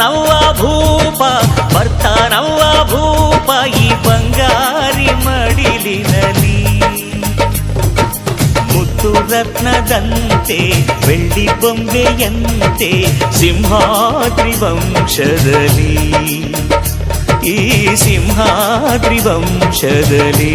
ಬರ್ತಾನವ್ವ ಭೂಪ ಬರ್ತಾನವ್ವ ಭೂಪ ಈ ಬಂಗಾರಿ ಮಡಿಲಿನಲಿ ಮುತ್ತು ರತ್ನದಂತೆ ಬೆಳ್ಳಿ ಬೊಂಬೆಯಂತೆ ಸಿಂಹಾದ್ರಿ ವಂಶದಲ್ಲಿ ಈ ಸಿಂಹಾದ್ರಿ ವಂಶದಲ್ಲಿ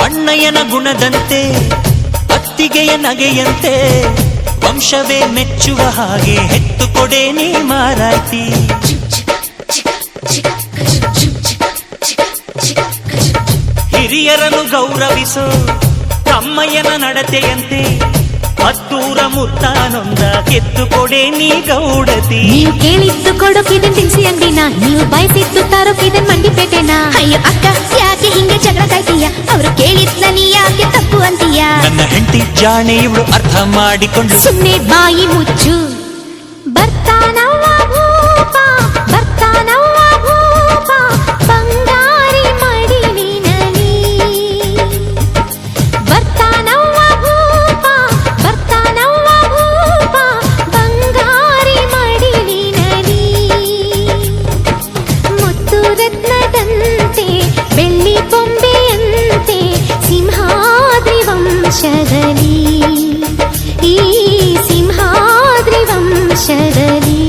ಅಣ್ಣಯ್ಯನ ಗುಣದಂತೆ ಅತ್ತಿಗೆಯ ನಗೆಯಂತೆ ವಂಶವೇ ಮೆಚ್ಚುವ ಹಾಗೆ ಹೆತ್ತು ಕೊಡೆ ನೀ ಮಾರಾಯ್ತಿ ಹಿರಿಯರನ್ನು ಗೌರವಿಸೋ ತಮ್ಮಯ್ಯನ ನಡತೆಯಂತೆ ಹತ್ತೂರ ಮುತ್ತಾನೊಂದ ಕೆತ್ತು ಕೊಡೆ ನೀ ಗೌಡತಿ ನೀವು ಕೇಳಿದ್ದು ಕೊಡೋಕಿದೆ ತಿನ್ಸಿ ಅಂಗಡಿನ ನೀವು ಬಯಸಿದ್ದು ತಾರೋಕಿದೆ ಮಂಡಿಪೇಟೆನ ಅಯ್ಯೋ ಅಕ್ಕ ಯಾಕೆ ಹಿಂಗೆ ಜಗಳ ಕಾಯ್ತೀಯ ಅವರು ಕೇಳಿದ್ನ ನೀ ಯಾಕೆ ತಪ್ಪು ಅಂತೀಯ ನನ್ನ ಹೆಂಡತಿ ಜಾಣೆ ಇವಳು ಅರ್ಥ ಮಾಡಿಕೊಂಡು ಸುಮ್ಮನೆ ಬಾಯಿ ಮುಚ್ಚು ಬರ್ತಾನವ್ವ ಭೂಪ ಬರ್ತಾನವ್ವ ಭೂಪ ಬಂಗಾರಿ ಮಡಿಲಿನಲಿ ಬರ್ತಾನವ್ವ ಭೂಪ ಬರ್ತಾನವ್ವ ಭೂಪ ಬಂಗಾರಿ ಮಡಿಲಿನಲಿ ಮುತ್ತು ರತ್ನದಂತೆ ಬೆಳ್ಳಿ ಬೊಂಬೆಯಂತೆ ಸಿಂಹಾದ್ರಿ ವಂಶದಲ್ಲಿ ಈ ಸಿಂಹಾದ್ರಿ ವಂಶದಲ್ಲಿ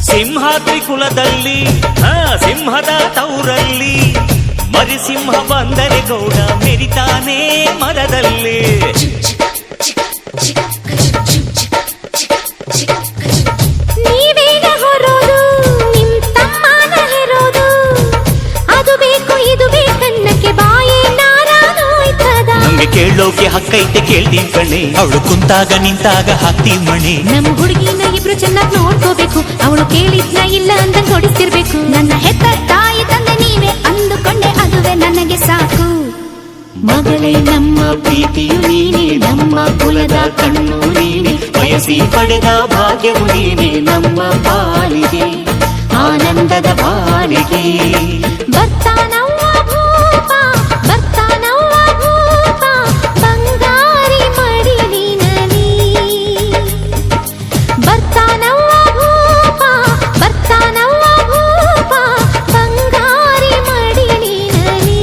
ಸಿಂಹಾದ್ರಿ ಕುಲದಲ್ಲಿ ಸಿಂಹದ ತೌರಲ್ಲಿ ಮರಿಸಿಂಹ ಬಂದರೆ ಗೌಡ ಮೆರಿತಾನೆ ಮರದಲ್ಲಿ ನೀವೇನ ಹೊರೋದು ನಿಮ್ ತಮ್ಮನ ಹೆರೋದು ಅದು ಬೇಕು ಇದು ಬೇಕನ್ನಕ್ಕೆ ಬಾಯೇ ನಾರಾನೋಯ್ತದ ನಮ್ಗೆ ಕೇಳೋಕೆ ಹಕ್ಕೈತೆ ಕೇಳ್ತೀವಿ ಕಣೆ ಅವಳು ಕುಂತಾಗ ನಿಂತಾಗ ಹಾಕ್ತೀವಿ ಮಣೆ ನಮ್ಮ ಹುಡುಗಿನ ಇಬ್ರು ಚೆನ್ನಾಗಿ ನೋಡ್ಕೋಬೇಕು ಅವಳು ಕೇಳಿದ್ನ ಇಲ್ಲ ಅಂತ ಕೊಡಿಸ್ತಿರ್ಬೇಕು ನನ್ನ ಹೆತ್ತ ತಾಯಿ ತಂದೆ ನೀವೇ ಅಂದುಕೊಂಡೆ ಅದುವೇ ನನಗೆ ಸಾಕು ಮಗಳೇ ನಮ್ಮ ಪ್ರೀತಿಯು ನೀನೆ ನಮ್ಮ ಕುಲದ ಕಣ್ಣು ನೀನೆ ಬಯಸಿ ಪಡೆದ ಭಾಗ್ಯವು ನೀನೆ ನಮ್ಮ ಪಾಲಿಗೆ ಆನಂದದ ಪಾಲಿಗೆ ಬರ್ತಾನವ್ವ ಭೂಪ ಬರ್ತಾನವ್ವ ಭೂಪ ಬಂಗಾರಿ ಮಡಿಲಿನಲಿ ಬರ್ತಾನವ್ವ ಭೂಪ ಬರ್ತಾನವ್ವ ಭೂಪ ಬಂಗಾರಿ ಮಡಿಲಿನಲಿ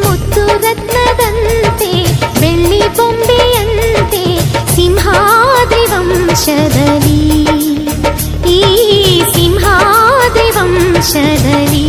ಮುತ್ತು ರತ್ನದಂತೆ ಬೆಳ್ಳಿ ಬೊಂಬೆಯಂತೆ ಸಿಂಹಾದ್ರಿ ವಂಶದಲ್ಲಿ ಈ ಸಿಂಹಾದ್ರಿ ವಂಶದಲ್ಲಿ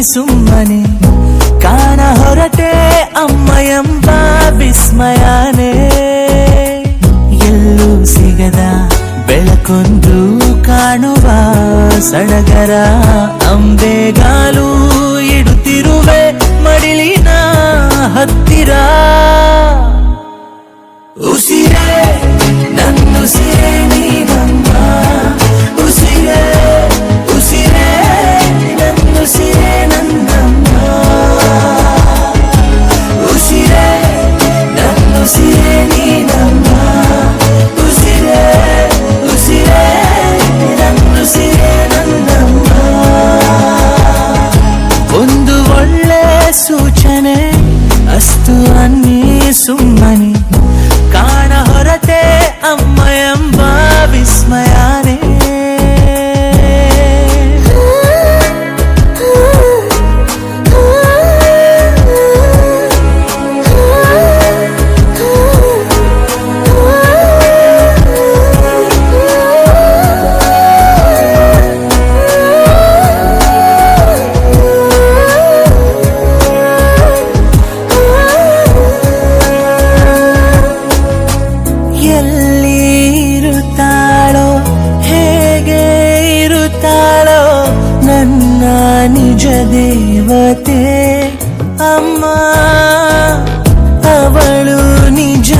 ಸುಮ್ಮನೆ ಕಾಣ ಹೊರಟೆ ಅಮ್ಮ ಎಂಬ ವಿಸ್ಮಯನೇ ಎಲ್ಲೂ ಸಿಗದ ಬೆಳಕೊಂದು ಕಾಣುವ ಸಡಗರ ಅಂಬೆಗಾಲು ಇಡುತ್ತಿರುವೆ ಮಡಿಲಿನ ಹತ್ತಿರ ಉಸಿರೇ ನನ್ನುಸಿರೇ ನೀನಮ್ಮ ಉಸಿರೇ ಉಸಿರೇ ನನ್ನುಸಿರೇ ನನ್ನಮ್ಮ ಉಸಿರೇ ನನ್ನುಸಿರೇ ನೀನಮ್ಮ ಉಸಿರೇ ಉಸಿರೇ ನನ್ನುಸಿರೇ ನನ್ನಮ್ಮ ಒಂದು ಒಳ್ಳೆ ಸೂಚನೆ ಅಸ್ತು ಅನ್ನಿ ಸುಮ್ಮನೆ ಕಾಣ ಹೊರಟೆ ಅಮ್ಮ ಎಂಬ ವಿಸ್ಮಯನೇ ನನ್ನ ನಿಜ ದೇವತೆ ಅಮ್ಮ ಅವಳು ನಿಜ